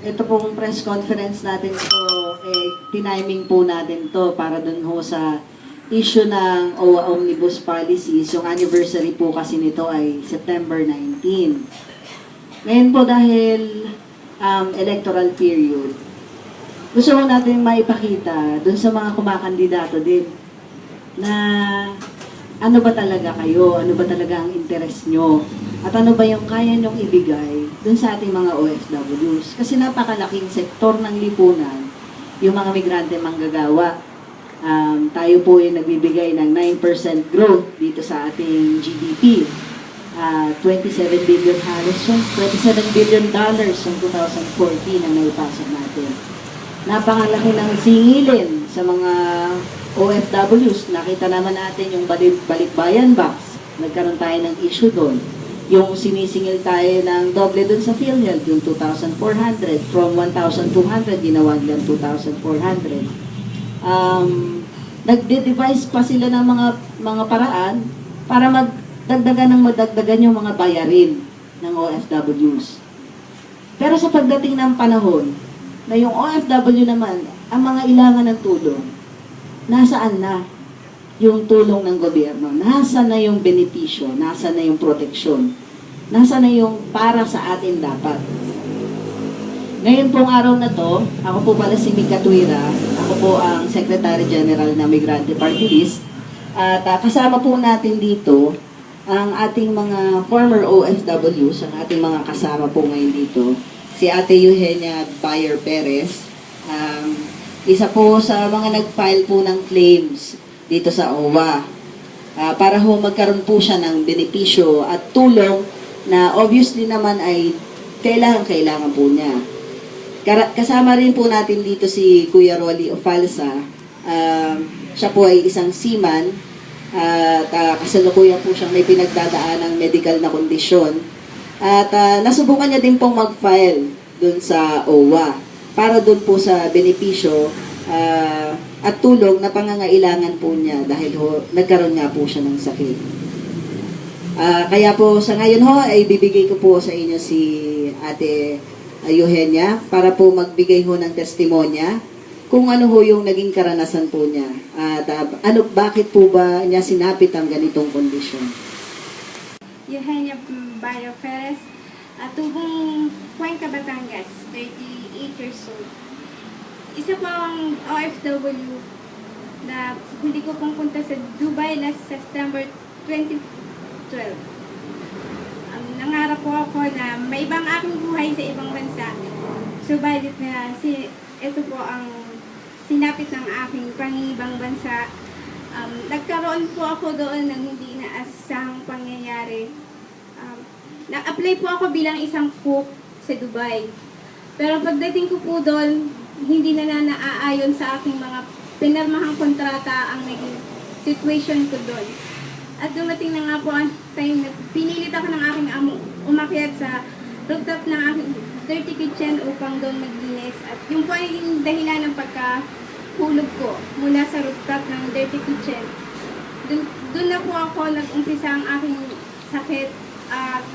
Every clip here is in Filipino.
ito pong press conference natin ito, tiniming po natin to para dun ho sa issue ng OWA Omnibus Policies. Yung anniversary po kasi nito ay September 19. Ngayon po dahil electoral period, gusto ko natin maipakita dun sa mga kumakandidato din na ano ba talaga kayo, ano ba talaga ang interest nyo, at ano ba yung kaya nyong ibigay dun sa ating mga OFWs. Kasi napakalaking sektor ng lipunan, yung mga migrante manggagawa. Tayo po ay nagbibigay ng 9% growth dito sa ating GDP. 27 billion halos yun, $27 billion yung 2014 ang naipasok natin. Napakalaki ng singilin sa mga OFWs. Nakita naman natin yung balikbayan box. Nagkaroon tayo ng issue doon. Yung sinisingil tayo ng doble doon sa PhilHealth, yung 2,400. From 1,200, ginawa nilang 2,400. Nagde-devise pa sila ng mga paraan para madagdagan yung mga bayarin ng OFWs. Pero sa pagdating ng panahon, na yung OFW naman, ang mga ilangan ng tulong, nasaan na yung tulong ng gobyerno? Nasaan na yung benepisyo? Nasaan na yung proteksyon? Nasaan na yung para sa atin dapat? Ngayon pong araw na to, ako po pala si Mika Tuira, ako po ang Secretary General ng Migrante Party List, at kasama po natin dito ang ating mga former OFWs, ang ating mga kasama po ngayon dito, si Ate Eugenia Bayer Perez, isa po sa mga nag-file po ng claims dito sa OWA. Para ho magkaroon po siya ng benepisyo at tulong na obviously naman ay kailangan po niya. Kasama rin po natin dito si Kuya Rolly Ofalsa. Siya po ay isang seaman at kasalukuyan po siyang may pinagdadaan ng medical na kondisyon. At nasubukan niya din pong mag-file dun sa OWA para dun po sa benepisyo at tulong na pangangailangan po niya dahil nagkaroon nga po siya ng sakit. Kaya po sa ngayon ay bibigay ko po sa inyo si Ate Eugenia para po magbigay ng testimonya kung ano yung naging karanasan po niya at bakit po ba niya sinapit ang ganitong kondisyon. Eugenia Bayo Perez, tubong Cuenca, Batangas, 38 years old. Isa po ang OFW na huli ko pong punta sa Dubai last September 2012. Nangarap po ako na may ibang aking buhay sa ibang bansa. Subalit na ito po ang sinapit ng aking pangibang bansa. Nagkaroon po ako doon ng hindi inaasahang pangyayari. Nag-apply po ako bilang isang cook sa Dubai. Pero pagdating ko po doon, hindi na naaayon sa aking mga pinirmahang kontrata ang naging situation ko doon. At dumating na nga po ang time na pinilit ako ng aking amo umakyat sa rooftop ng aking dirty kitchen upang doon maglinis. At yung po ay yung dahilan ng pagkahulog ko mula sa rooftop ng dirty kitchen. Doon na po ako nag-umpisa ang aking sakit. At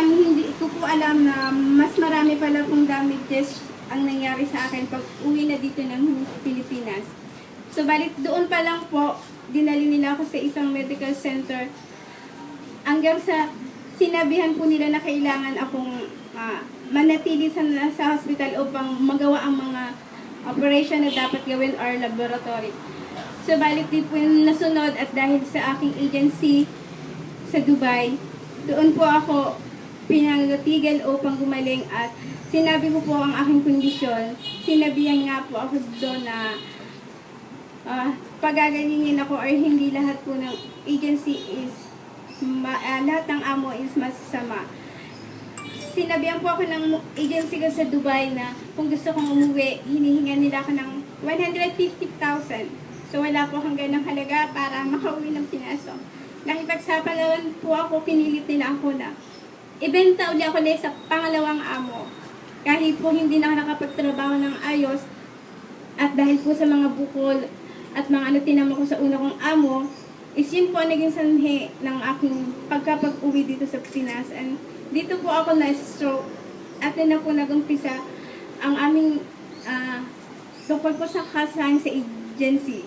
hindi ko po alam na mas marami pala pong damages ang nangyari sa akin pag uwi na dito ng Pilipinas. So, balik doon pa lang po, dinali nila ako sa isang medical center hanggang sa sinabihan po nila na kailangan akong manatili sa hospital upang magawa ang mga operation na dapat gawin or laboratory. So, balik din po yung nasunod at dahil sa aking agency sa Dubai, doon po ako pinangatigan upang gumaling at sinabi ko po ang aking kondisyon. Sinabihan nga po ako doon na pagagalingin ako or hindi lahat po ng agency is lahat ng amo is masama. Sinabihan po ako ng agency ko sa Dubai na kung gusto kong umuwi, hinihingan nila ako ng 150,000. So wala po akong ganang halaga para makauwi ng Pinas. Nakipagsapalawan po ako, pinilit nila ako na ibenta ulit ako sa pangalawang amo. Kahit po hindi na nakapagtrabaho ng ayos at dahil po sa mga bukol at mga tinama ko sa una kong amo, is yun po naging sanhi ng aking pagkapag-uwi dito sa Pinas. And dito po ako na-stroke atin na po nagumpisa ang aming tungkol po sa kasahan sa agency.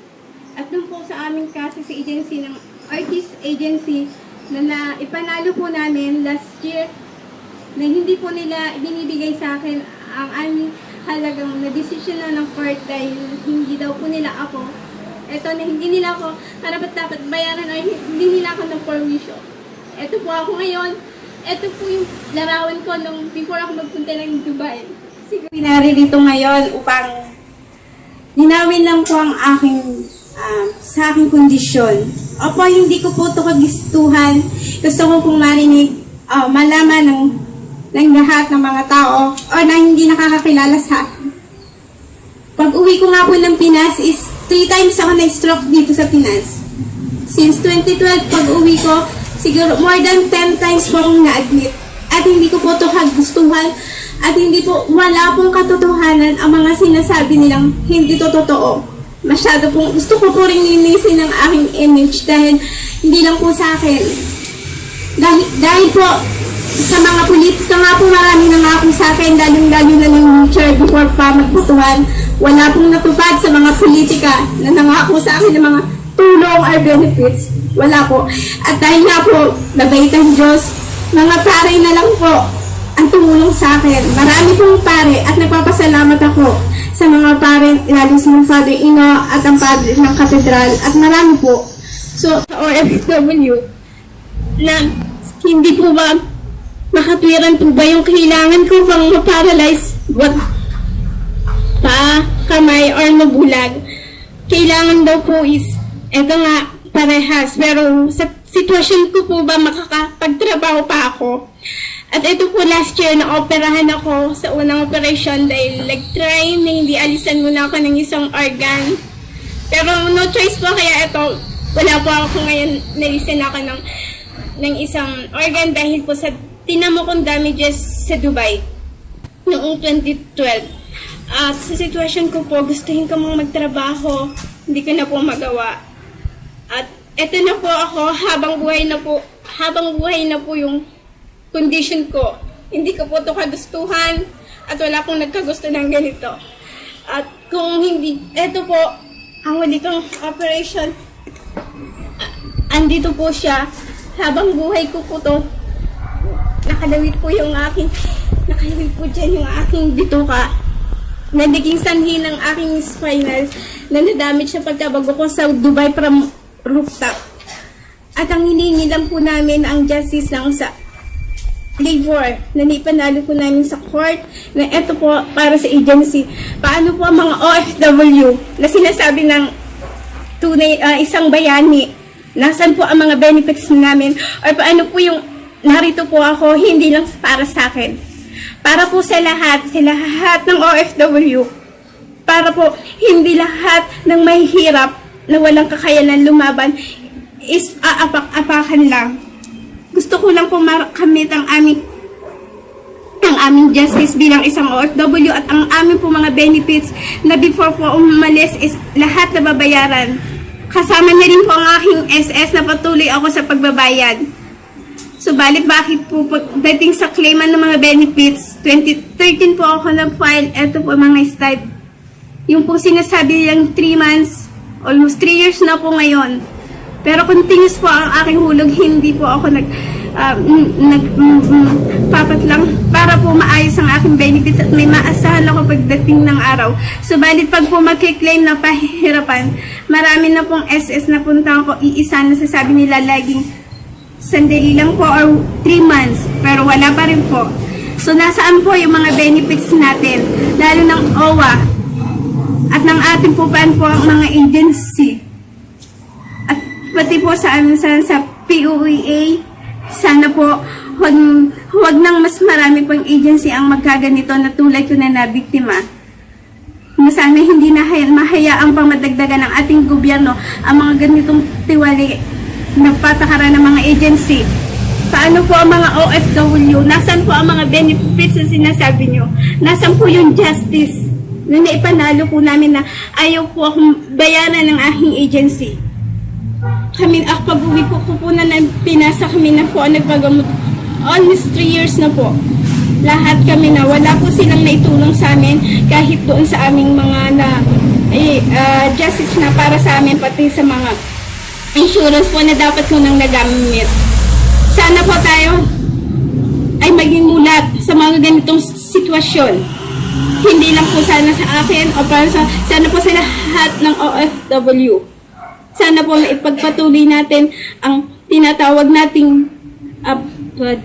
At doon po sa aming kaso sa agency ng artist agency na ipanalo po namin last year na hindi po nila binibigay sa akin ang aming halagang na decision na ng court dahil hindi daw po nila ako na hindi nila ako dapat bayaran or hindi nila ako ng permission. Ito po ako ngayon. Ito po yung larawan ko nung before ako magpunta ng Dubai. Siguro naririto ngayon upang linawin lang po ang sa aking kondisyon. Opo, hindi ko po ito kagistuhan. Gusto ko pong malaman ng lahat ng mga tao o na hindi nakakakilala sa akin. Pag uwi ko nga po ng Pinas is 3 times ako na-stroke dito sa Pinas. Since 2012, pag uwi ko, siguro more than 10 times po akong na-admit. At hindi ko po ito kagustuhan at hindi po, wala pong katotohanan ang mga sinasabi nilang hindi to totoo. Masyado pong, gusto ko po rin linisin ng aking image dahil hindi lang po sa akin. Dahil po, sa mga politika nga po marami nangako sa akin, lalo na ng future before pa magputuhan. Wala pong natupad sa mga politika na nangako sa akin ng mga tulong or benefits. Wala po. At dahil nga po, nabait ang Diyos, mga pare na lang po ang tumulong sa akin. Marami pong pare at nagpapasalamat ako sa mga pare, lalo sa mga Father Ino at ang Padre ng Katedral at marami po. So, sa OFW, na hindi po ba makatwiran po ba yung kailangan ko pang ma-paralyze kamay or mabulag? Kailangan daw po is, eto nga, parehas. Pero sa sitwasyon ko po ba makakapagtrabaho pa ako? At ito po last year, na-operahan ako sa unang operation dahil nag-try na hindi alisan muna ako ng isang organ. Pero no choice po, kaya ito, wala po ako ngayon, nalisan ako ng isang organ dahil po sa tinamo kong damages sa Dubai noong 2012. At sa sitwasyon ko po, gustuhin ko mong magtrabaho, hindi ko na po magawa. At ito na po ako, habang buhay na po yung condition ko. Hindi ko po ito kagustuhan at wala pong nagkagusto ng ganito. At kung hindi, ito po, ang huli kong operation, andito po siya, habang buhay ko po ito, nakalawit po dyan yung aking bituka, na naging sanhi ng aking spinal, na nadamage sa pagkabago ko sa Dubai from rooftop. At ang hiningi lang po namin ang justice lang sa labor na naipanalo po namin sa court na ito po para sa agency. Paano po ang mga OFW na sinasabi ng isang bayani, nasan po ang mga benefits namin, or paano po yung narito po ako hindi lang para sa akin, para po sa lahat ng OFW, para po hindi lahat ng mahihirap na walang kakayanan lumaban is aapak-apakan lang. Gusto ko lang po makamit ang aming justice bilang isang OFW at ang aming po mga benefits na before po umalis is lahat na babayaran. Kasama na rin po ang aking SS na patuloy ako sa pagbabayad. Subalit bakit po dating sa claiman ng mga benefits, 2013 po ako nag-file, eto po mga style. Yung po sinasabi nilang 3 months, almost 3 years na po ngayon. Pero continuous po ang aking hulog, hindi po ako papat lang para po maayos ang aking benefits at may maasahan ako pagdating ng araw. Subalit pag po magkiklaim na pahihirapan, marami na pong SS na punta ko, iisa na sasabi nila laging sandali lang po or 3 months, pero wala pa rin po. So nasaan po yung mga benefits natin, lalo ng OWA at ng ating po ang mga agency. Pati po sa POEA, sana po huwag nang mas marami pang agency ang magkaganito na tulad ko na nabiktima. Sana hindi na mahayaan pang madagdagan ng ating gobyerno ang mga ganitong tiwali na patakaran ng mga agency. Paano po ang mga OFW? Nasaan po ang mga benefits na sinasabi nyo? Nasaan po yung justice na naipanalo po namin na ayaw po akong bayaran ng aking agency? Kami, pag-uwi po na ng Pinas, kami na po ang nagpagamot. Almost 3 years na po. lahat kami na wala po silang naitulong sa amin kahit doon sa aming mga justice na para sa amin pati sa mga insurance po na dapat ko nang nagamit. Sana po tayo ay maging mulat sa mga ganitong sitwasyon. Hindi lang po sana sa akin o para sana po sa lahat ng OFW. Sana po ipagpatuloy natin ang tinatawag nating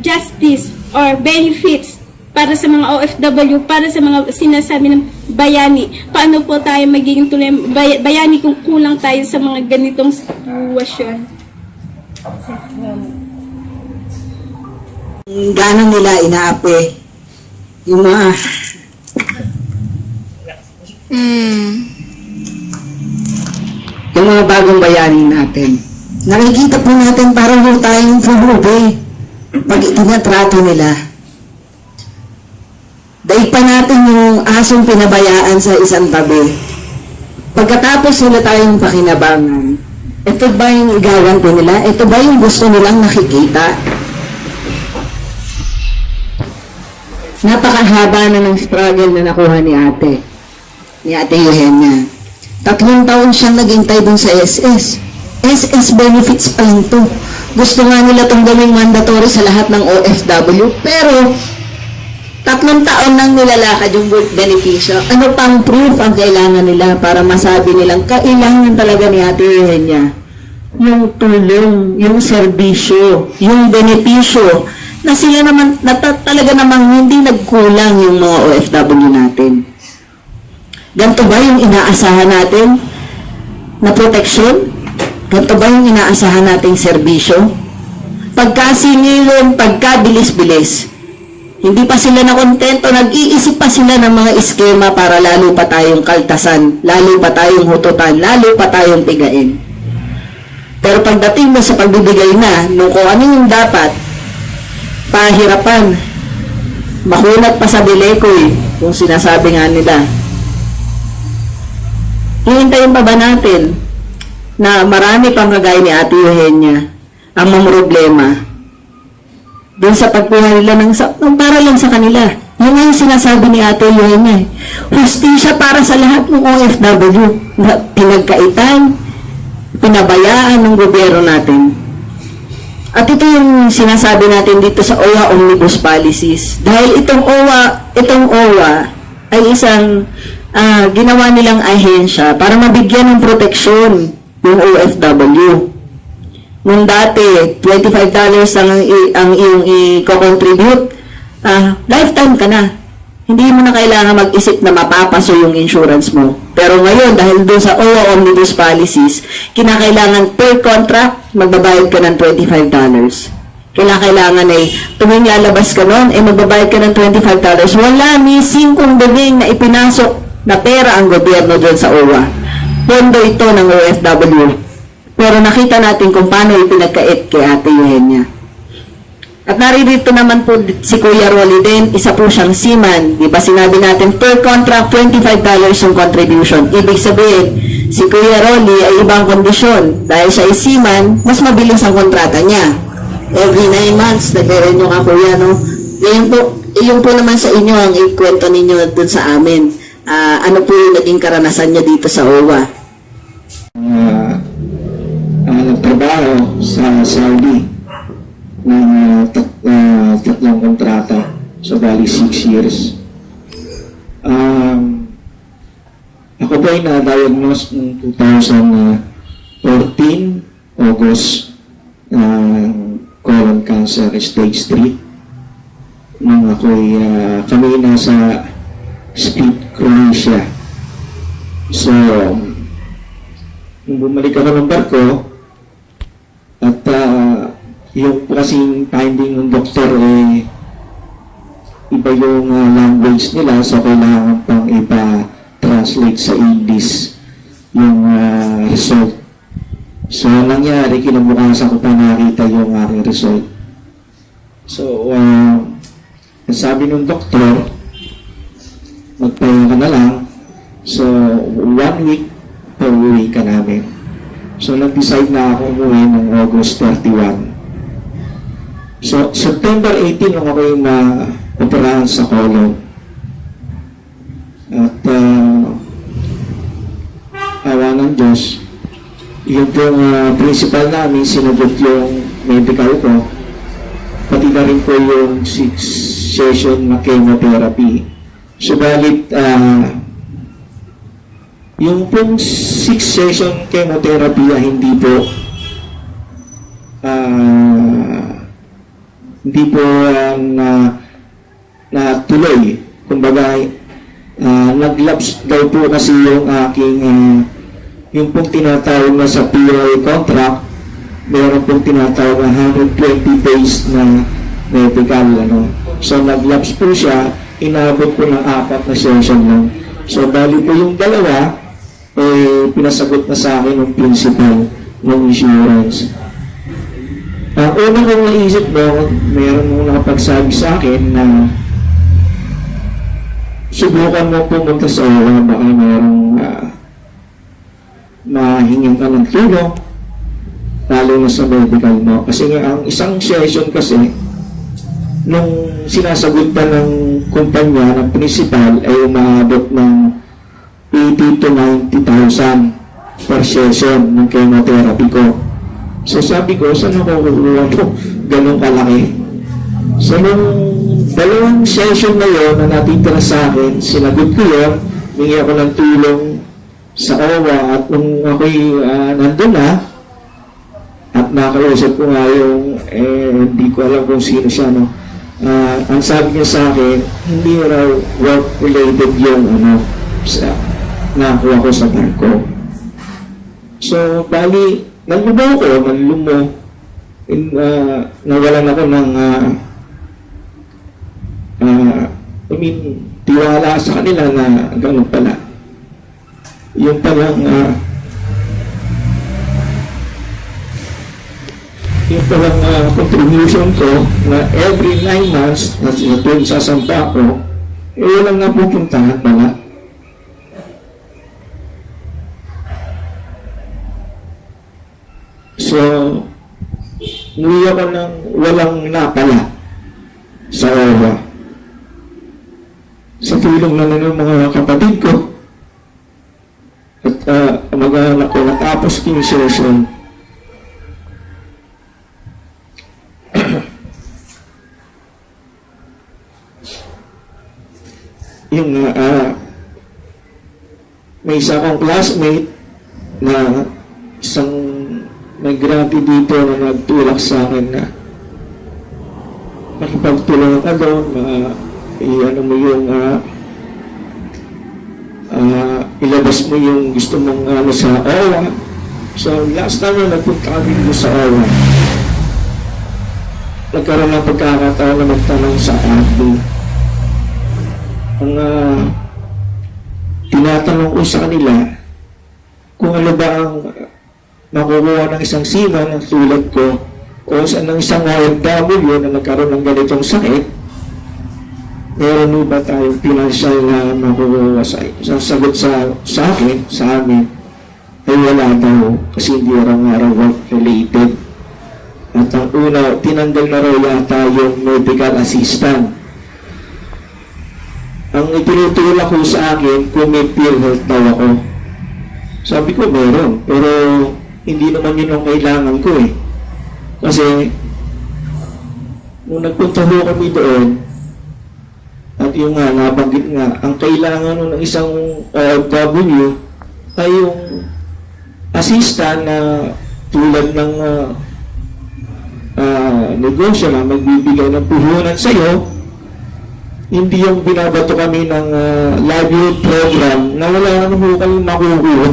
justice or benefits para sa mga OFW, para sa mga sinasabi ng bayani. Paano po tayo magiging tuloy bayani kung kulang tayo sa mga ganitong sitwasyon? Gano'n nila inaapi yung mga yung mga bagong bayani natin. Nakikita po natin parang ho tayong pulubi pag itinatrato nila. Daig pa natin yung asong pinabayaan sa isang tabi. Pagkatapos nila tayong pakinabangan, ito ba yung igawan po nila? Ito ba yung gusto nilang nakikita? Napakahaba na ng struggle na nakuha ni Ate Eugenia. 3 taon siyang naghintay dun sa SS. SS benefits pa lang to. Gusto nga nila itong gawing mandatory sa lahat ng OFW, pero 3 taon nang nilalakad yung work beneficio. Ano pang proof ang kailangan nila para masabi nilang kailangan talaga ni Ate Eugenia? Yung tulong, yung serbisyo, yung benepisyo, na sila naman, talaga namang hindi nagkulang yung mga OFW natin. Ganito ba yung inaasahan natin na proteksyon? Ganito ba yung inaasahan nating serbisyo? Pagkasingilon, pagkabilis-bilis, hindi pa sila nakontento, nag-iisip pa sila ng mga eskema para lalo pa tayong kaltasan, lalo pa tayong hututan, lalo pa tayong pigain. Pero pagdating mo sa pagbibigay na, nung kung ano yung dapat, pahirapan, makunat pa sa dilekoy, kung sinasabi nga nila. Hihintayin pa ba natin na marami pang kagaya ni Ate Eugenia ang mamroblema doon sa pagkuha nila ng para lang sa kanila? Yun nga yung sinasabi ni Ate Eugenia. Hustisya para sa lahat ng OFW na pinagkaitan, pinabayaan ng gobyerno natin. At ito yung sinasabi natin dito sa OWA Omnibus Policies. Dahil itong OWA ay isang ginawa nilang ahensya para mabigyan ng proteksyon yung OFW. Nung dati, $25 ang iyong i-contribute, lifetime ka na. Hindi mo na kailangan mag-isip na mapapaso yung insurance mo. Pero ngayon, dahil doon sa OWA Omnibus Policies, kinakailangan per contract, magbabayad ka ng $25. Kailangan ay tuwing lalabas ka noon, magbabayad ka ng $25. Wala missing kung daging na ipinasok na pera ang gobyerno doon sa OWA. Pondo ito ng OFW. Pero nakita natin kung paano ipinagkait kay Ate Eugenia. At naririto naman po si Kuya Rolly din, isa po siyang seaman. Di ba sinabi natin, per contract, $25 yung contribution. Ibig sabihin, si Kuya Rolly ay ibang kondisyon. Dahil siya ay seaman, mas mabilis ang kontrata niya. Every 9 months, nagre-renew ka Kuya, no? Yung po naman sa inyo, ang ikwento ninyo dun sa amin. Ano po yung naging karanasan niya dito sa OWA? Nagtrabaho sa Saudi ng 3 kontrata, so bali 6 years. Ako po ay na-diagnose noong 2014 August colon cancer stage 3 nung ako'y kami nasa Split, Croatia. So nung bumalik ako ng barko at yung kasing finding ng doktor iba yung language nila, so kailangan pang ipa-translate sa English yung result. So nangyari, kinabukasan ko pa nakita yung aking result. So sabi ng doktor, magpahinga ka na lang. So 1 week pauwi ka namin. So nag-decide na ako umuwi ng August 31. So September 18 nung ako yung operahan sa colon. At awa ng Diyos, yung pong principal namin, sinagot yung medical ko, pati na rin po yung 6 session na chemotherapy. Subalit, yung pong 6 session chemotherapy hindi po natuloy. Kumbaga, nag-lapse daw po kasi yung aking yung pong tinatawag na sa POA contract, meron pong tinatawag na 120 days na medical, So, nag-lapse po siya, inabot po ng 4 na session lang. So, bali po yung dalawa, pinasagot na sa akin ng principal ng insurance. Ang una kong naisip mo, meron mong nakapagsabi sa akin na subukan mo pumunta sa OWA, baka merong mahingan ka ng tulong, lalo na sa medical mo. Kasi nga, ang isang session kasi, nung sinasagot pa ng kumpanya, ng principal, ay umaabot ng 80 to 90,000 per session ng chemotherapy ko. So sabi ko, saan ako kukuha po ganun kalaki? So nung dalawang session na yun na natitira sa akin, sinagot ko yun, hingi ako ng tulong sa OWA at nung ako'y nandun na, at nakausap ko nga yung, hindi ko alam kung sino siya, no? Ang sabi niya sa akin, hindi raw work-related yung nakuha ko sa barko. So, bali, naglumo ko, nawalan ako ng tiwala sa kanila na gano'n pala. Yung palang contribution ko na every 9 months na tuwing sasampa ko, walang napupuntahan pala. So, umuwi ako ng walang napala sa OWA. Sa tulong na ng mga kapatid ko at mag-anak ko, natapos ko yung session. Yung may isa akong classmate na isang may grabe dito na nagtulak sa akin na makipagtulungan ka doon, mo yung ilabas mo yung gusto mong sa OWA. So last time na nagpunta kami dito sa OWA, nagkaroon ng pagkakataon na magtanong sa akin. Ang tinatanong ko sa kanila kung ano ba ang makukuha ng isang seaman ng tulad ko o ng isang OFW na nagkaroon ng ganitong sakit, meron ba tayong financial na makukuha sa sagot sa akin, sa amin, ay wala daw kasi hindi araw-araw work related. At ang una, tinanggal na raw yata yung medical assistant. Ang itinutulak ko sa akin kung may PhilHealth daw ako. Sabi ko meron, pero hindi naman yun ang kailangan ko eh. Kasi nung nagpunta ho kami doon, at yung nabanggit nga, ang kailangan ng isang OFW ay yung assistant na tulad ng negosyo na magbibigay ng puhunan sa'yo, hindi yung binabato kami ng livelihood program na wala naman ho kayong makukuha.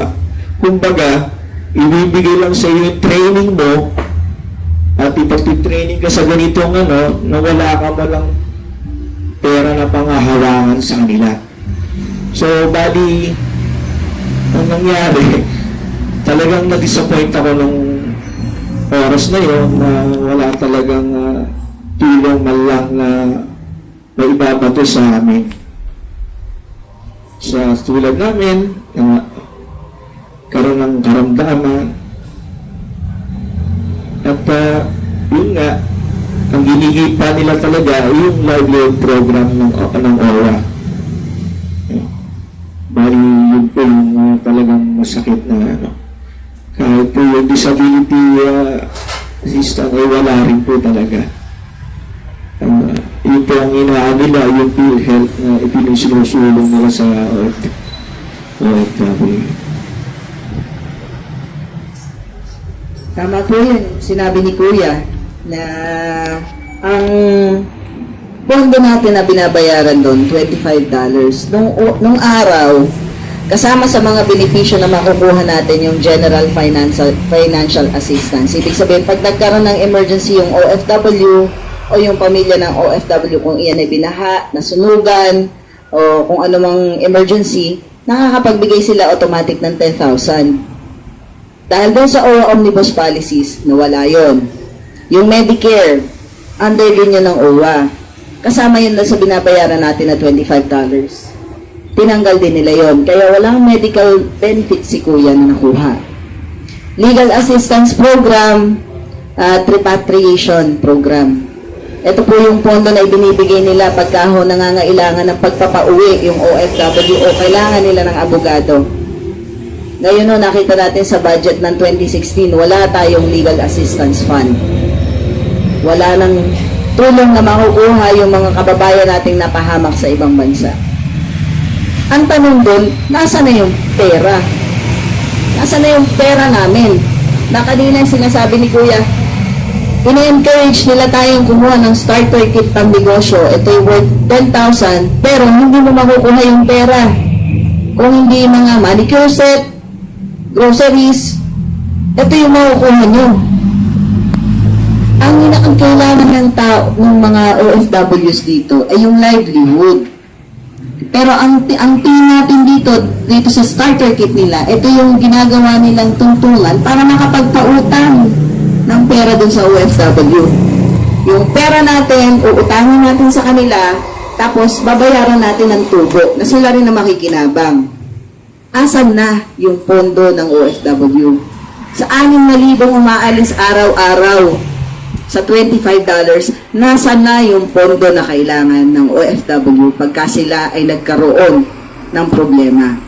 Kumbaga, ibibigay lang sa iyo yung training mo at ipag-training ka sa ganitong na wala ka malang pera na pangahawangan sa kanila. So, bali, ang nangyari, talagang na-disappoint ako nung oras na yun na wala talagang tulong man lang na maibabato sa amin. Sa tulad namin, karoon ng karamdaman. At yun nga, ang ginigit pa nila talaga yung livelihood program ng OWA. Bali, yun po yung talagang masakit na ano. Kahit po yung disability assistant ay wala rin po talaga. Yun po ang inaan nila, yung PhilHealth na ipinisinusulong nila sa OFW. Tama po yun, sinabi ni Kuya, na ang pondo natin na binabayaran doon, $25. Nung araw, kasama sa mga benepisyo na makukuha natin yung General Financial Assistance. Ibig sabihin, pag nagkaroon ng emergency yung OFW o yung pamilya ng OFW, kung iyan ay binaha, nasunugan, o kung ano mang emergency, nakakapagbigay sila automatic ng 10,000. Dahil doon sa OWA Omnibus Policies, nawala yon. Yung Medicare, under din yun ng OWA. Kasama yun sa binabayaran natin na $25. Tinanggal din nila yon. Kaya walang medical benefit si Kuya na nakuha. Legal Assistance Program, Repatriation Program. Ito po yung pondo na ibinibigay nila pagka nangangailangan ng pagpapauwi yung OFW o kailangan nila ng abogado. Ngayon nakita natin sa budget ng 2016, wala tayong Legal Assistance Fund. Wala nang tulong na makukuha yung mga kababayan nating napahamak sa ibang bansa. Ang tanong doon, nasa na yung pera? Nasa na yung pera namin? Na kanina sinasabi ni Kuya, ina-encourage nila tayong kumuha ng starter kit ng negosyo. Ito'y worth 10,000, pero hindi mo makukuha yung pera. Kung hindi mga manicure set, groceries, ito yung makukuha nyo. Ang kailangan ng tao, ng mga OFWs dito ay yung livelihood. Pero ang team natin dito sa starter kit nila, ito yung ginagawa nilang tungtungan para makapagpautang ng pera dun sa OFW. Yung pera natin, uutangin natin sa kanila, tapos babayaran natin ng tubo na sila rin na makikinabang. Asan na yung pondo ng OFW? Sa 6,000 umaalis araw-araw sa $25, nasa na yung pondo na kailangan ng OFW pagka sila ay nagkaroon ng problema?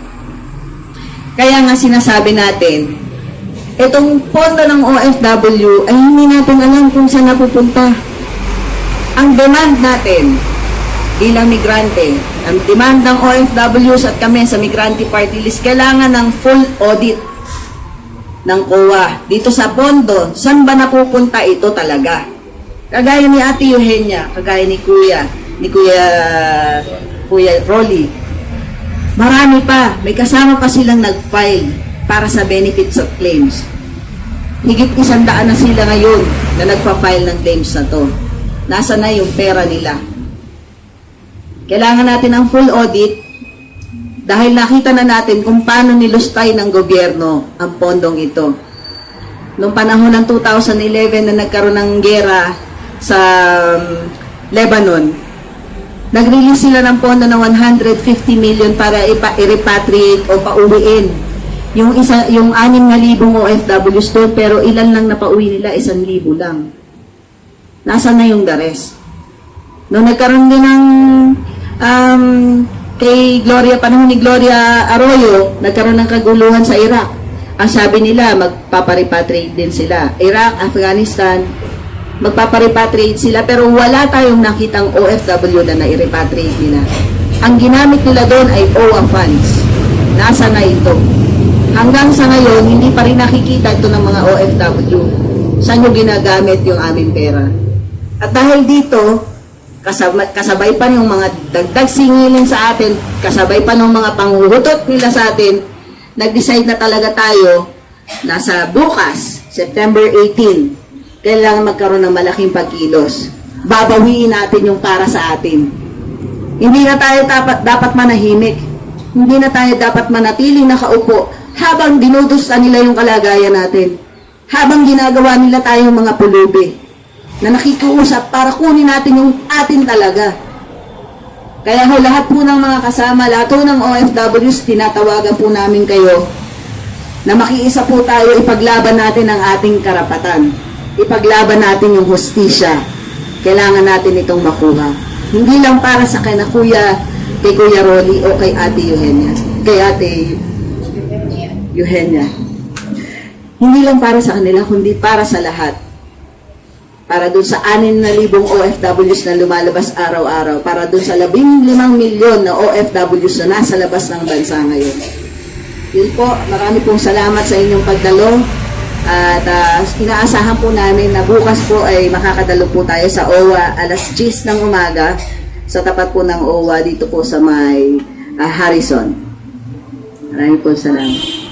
Kaya nga sinasabi natin, itong pondo ng OFW ay hindi natin alam kung saan napupunta. Ang demand natin bilang migrante, ang demand ng OFWs at kami sa Migrante Party List, kailangan ng full audit ng COA. Dito sa pondo, saan ba napupunta ito talaga? Kagaya ni Ate Eugenia, kagaya ni Kuya Rolly. Marami pa, may kasama pa silang nag-file para sa benefits of claims. Higit 100 na sila ngayon na nagpa-file ng claims na to. Nasa na yung pera nila? Kailangan natin ng full audit dahil nakita na natin kung paano nilustay ng gobyerno ang pondong ito. Noong panahon ng 2011 na nagkaroon ng gera sa Lebanon, nag-release sila ng pondo ng 150 million para i-repatriate o pauwiin yung 6,000 OFWs doon, pero ilan lang napauwi nila? 1,000 lang. Nasaan na yung the rest? Noong nagkaroon din ng panahon ni Gloria Arroyo, nagkaroon ng kaguluhan sa Iraq. Ang sabi nila, magpaparepatriate din sila. Iraq, Afghanistan, magpaparepatriate sila, pero wala tayong nakitang OFW na nai-repatriate nila. Ang ginamit nila doon ay OWA funds. Nasa na ito? Hanggang sa ngayon, hindi pa rin nakikita ito ng mga OFW. Saan yung ginagamit yung aming pera? At dahil dito, kasabay pa yung mga dagdag singilin sa atin, kasabay pa ng mga panghuhutot nila sa atin, nag-decide na talaga tayo na sa bukas, September 18, kailangan magkaroon ng malaking pagkilos. Babawiin natin yung para sa atin. Hindi na tayo dapat manahimik. Hindi na tayo dapat manatiling nakaupo habang dinudusta nila yung kalagayan natin. Habang ginagawa nila tayong mga pulubi na nakikiusap para kunin natin yung atin talaga. Kaya ho, lahat po ng mga kasama, lahat po ng OFWs, tinatawagan po namin kayo na makiisa po tayo, ipaglaban natin ang ating karapatan. Ipaglaban natin yung hustisya. kailangan natin itong makuha. Hindi lang para sa kay Kuya Rolly o kay Ate Eugenia. Kay Ate Eugenia. Hindi lang para sa kanila, kundi para sa lahat. Para dun sa 6,000 OFWs na lumalabas araw-araw. Para dun sa 15 milyon na OFWs na nasa labas ng bansa ngayon. Yun po, marami pong salamat sa inyong pagdalo. At inaasahan po namin na bukas po ay makakadalo po tayo sa OWA alas 10 ng umaga sa tapat po ng OWA dito po sa may Harrison. Maraming po salamat.